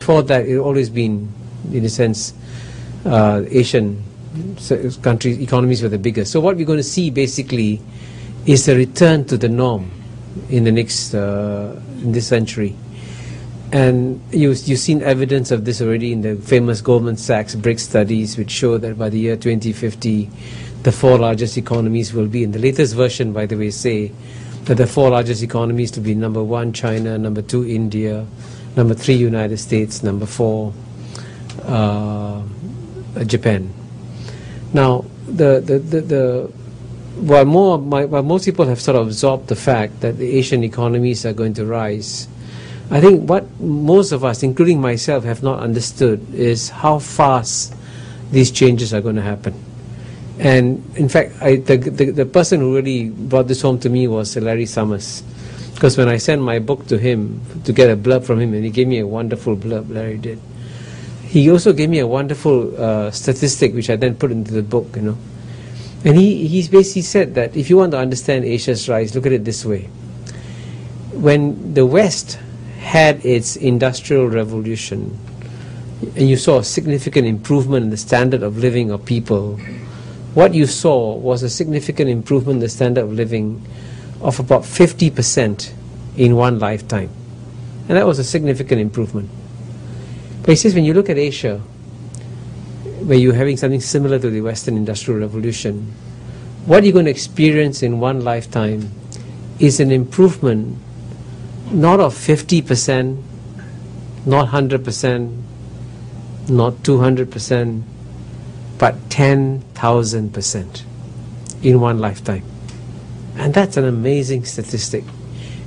before that, it always been, in a sense, Asian countries, economies were the biggest. So what we're going to see basically is a return to the norm in the next, in this century. And you've seen evidence of this already in the famous Goldman Sachs BRICS studies, which show that by the year 2050, the 4 largest economies will be, in the latest version, by the way, say that the 4 largest economies to be number 1, China, number 2, India, number 3, United States, number 4, Japan. Now, while most people have sort of absorbed the fact that the Asian economies are going to rise, I think what most of us, including myself, have not understood is how fast these changes are going to happen. And in fact, the person who really brought this home to me was Larry Summers. Because when I sent my book to him to get a blurb from him, and he gave me a wonderful blurb, Larry did, he also gave me a wonderful statistic which I then put into the book, you know. And he basically said that if you want to understand Asia's rise, look at it this way. When the West had its industrial revolution, and you saw a significant improvement in the standard of living of people, what you saw was a significant improvement in the standard of living of about 50% in one lifetime. And that was a significant improvement. But he says when you look at Asia, where you're having something similar to the Western Industrial Revolution, what you're going to experience in one lifetime is an improvement not of 50%, not 100%, not 200%, but 10,000% in one lifetime. And that's an amazing statistic.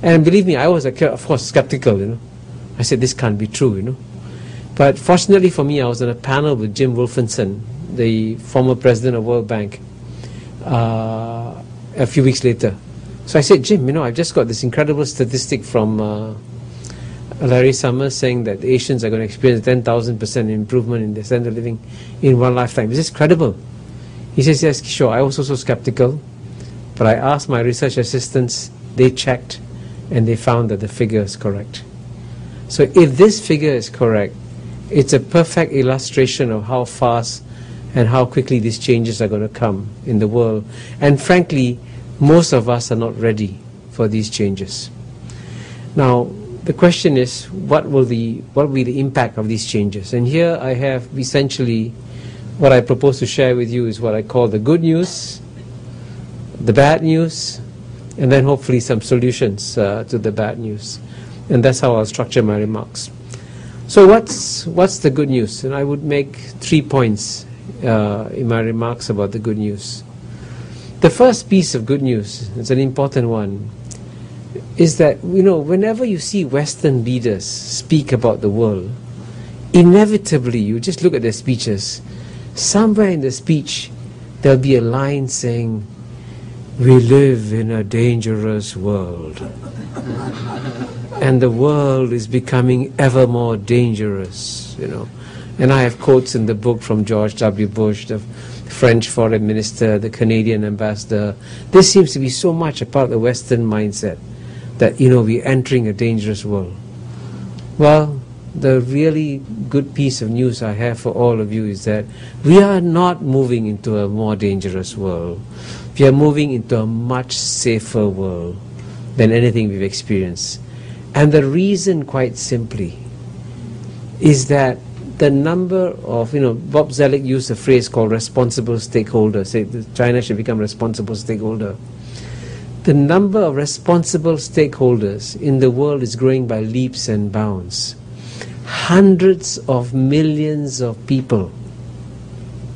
And believe me, I was, of course, skeptical, you know. I said, this can't be true, you know. But fortunately for me, I was on a panel with Jim Wolfensohn, the former president of World Bank, a few weeks later. So I said, Jim, you know, I've just got this incredible statistic from Larry Summers saying that Asians are going to experience 10,000% improvement in their standard of living in one lifetime. Is this credible? He says, yes, sure. I was also skeptical, but I asked my research assistants, they checked, and they found that the figure is correct. So if this figure is correct, it's a perfect illustration of how fast and how quickly these changes are going to come in the world. And frankly, most of us are not ready for these changes. Now, the question is, what will be the impact of these changes? And here I have essentially what I propose to share with you is what I call the good news, the bad news, and then hopefully some solutions to the bad news. And that's how I'll structure my remarks. So what's the good news? And I would make 3 points in my remarks about the good news. The first piece of good news, it's an important one, is that, you know, whenever you see Western leaders speak about the world, inevitably, you just look at their speeches, somewhere in the speech there'll be a line saying, we live in a dangerous world. And the world is becoming ever more dangerous, you know. And I have quotes in the book from George W. Bush, the French foreign minister, the Canadian ambassador. This seems to be so much a part of the Western mindset that, you know, we're entering a dangerous world. Well, the really good piece of news I have for all of you is that we are not moving into a more dangerous world. We are moving into a much safer world than anything we've experienced. And the reason, quite simply, is that the number of, you know, Bob Zoellick used a phrase called responsible stakeholder, say China should become a responsible stakeholder. The number of responsible stakeholders in the world is growing by leaps and bounds. Hundreds of millions of people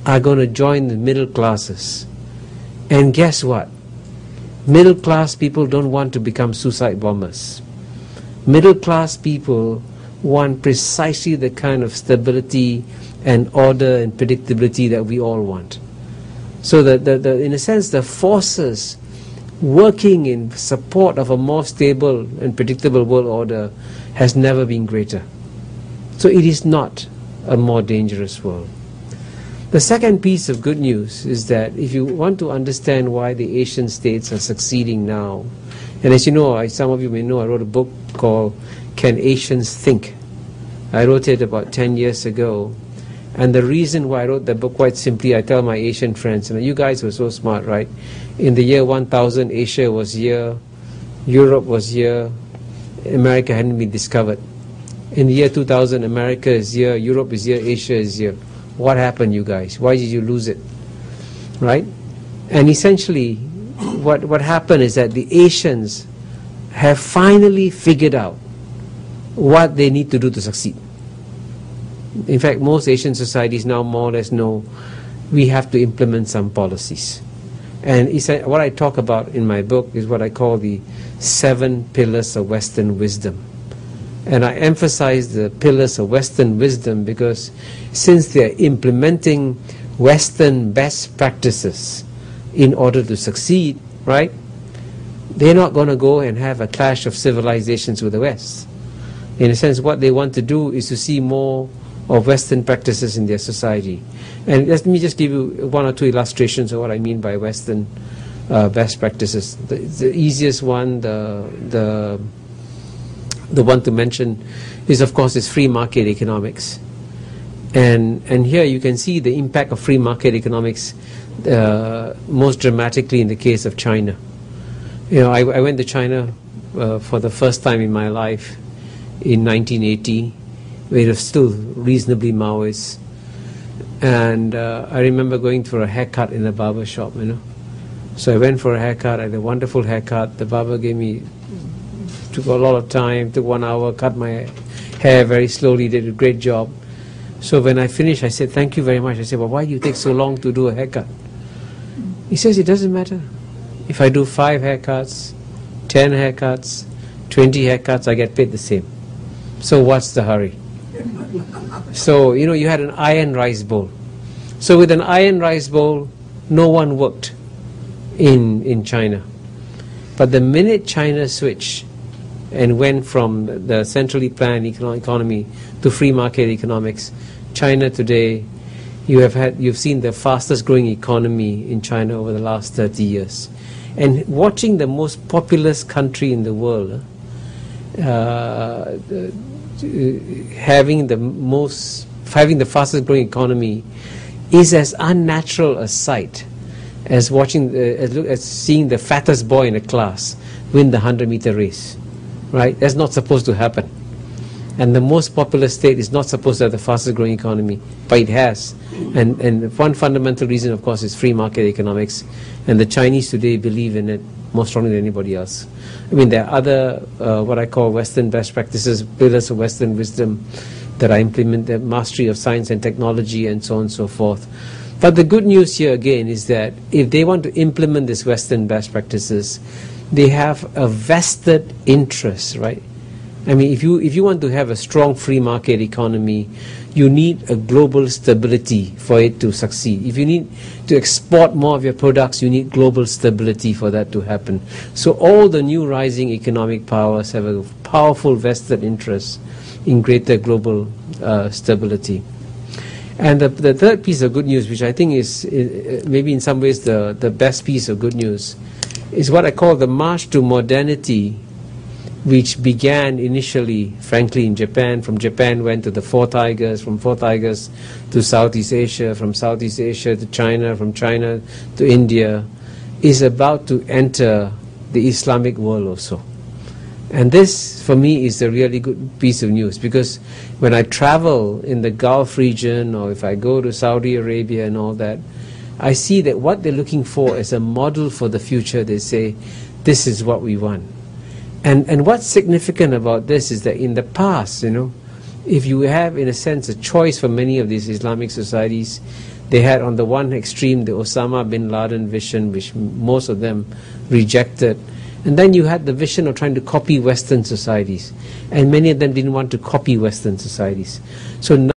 are going to join the middle classes. And guess what? Middle class people don't want to become suicide bombers. Middle class people want precisely the kind of stability and order and predictability that we all want. So that in a sense, the forces working in support of a more stable and predictable world order has never been greater. So it is not a more dangerous world. The second piece of good news is that if you want to understand why the Asian states are succeeding now, and as you know, some of you may know, I wrote a book called Can Asians Think? I wrote it about 10 years ago. And the reason why I wrote the book, quite simply, I tell my Asian friends, you guys were so smart, right? In the year 1000, Asia was here, Europe was here, America hadn't been discovered. In the year 2000, America is here, Europe is here, Asia is here. What happened, you guys? Why did you lose it? Right? And essentially, what happened is that the Asians have finally figured out what they need to do to succeed. In fact, most Asian societies now more or less know we have to implement some policies. And what I talk about in my book is what I call the 7 pillars of Western wisdom. And I emphasize the pillars of Western wisdom because since they're implementing Western best practices in order to succeed, right, they're not going to go and have a clash of civilizations with the West. In a sense, what they want to do is to see more of Western practices in their society. And let me just give you 1 or 2 illustrations of what I mean by Western best practices. The easiest one, the one to mention is, of course, is free market economics. And here you can see the impact of free market economics most dramatically in the case of China. I went to China for the first time in my life in 1980, where it was still reasonably Maoist. And I remember going for a haircut in a barber shop, So I went for a haircut. I had a wonderful haircut. The barber took a lot of time, took 1 hour, cut my hair very slowly, did a great job. So when I finished, I said, thank you very much. I said, well, why do you take so long to do a haircut? He says, it doesn't matter. If I do 5 haircuts, 10 haircuts, 20 haircuts, I get paid the same. So what's the hurry? So, you had an iron rice bowl. So with an iron rice bowl, no one worked in China. But the minute China switched and went from the centrally planned economy to free market economics, China today, you've seen the fastest growing economy in China over the last 30 years. And watching the most populous country in the world having the fastest growing economy is as unnatural a sight as seeing the fattest boy in a class win the 100-meter race. Right? That's not supposed to happen. And the most populous state is not supposed to have the fastest growing economy, but it has. And one fundamental reason, of course, is free market economics. And the Chinese today believe in it more strongly than anybody else. I mean, there are other, what I call Western best practices, pillars of Western wisdom that I implement, the mastery of science and technology and so on and so forth. But the good news here again is that if they want to implement these Western best practices, they have a vested interest, right? I mean, if you want to have a strong free market economy, you need a global stability for it to succeed. If you need to export more of your products, you need global stability for that to happen. So all the new rising economic powers have a powerful vested interest in greater global stability. And the third piece of good news, which I think is maybe in some ways the best piece of good news, is what I call the march to modernity, which began initially, frankly, in Japan. From Japan went to the Four Tigers, from Four Tigers to Southeast Asia, from Southeast Asia to China, from China to India, is about to enter the Islamic world also. And this, for me, is a really good piece of news, because when I travel in the Gulf region, or if I go to Saudi Arabia and all that, I see that what they're looking for is a model for the future. They say, this is what we want. And what's significant about this is that in the past, if you have, in a sense, a choice for many of these Islamic societies, they had on the one extreme the Osama bin Laden vision, which most of them rejected. And then you had the vision of trying to copy Western societies. And many of them didn't want to copy Western societies. So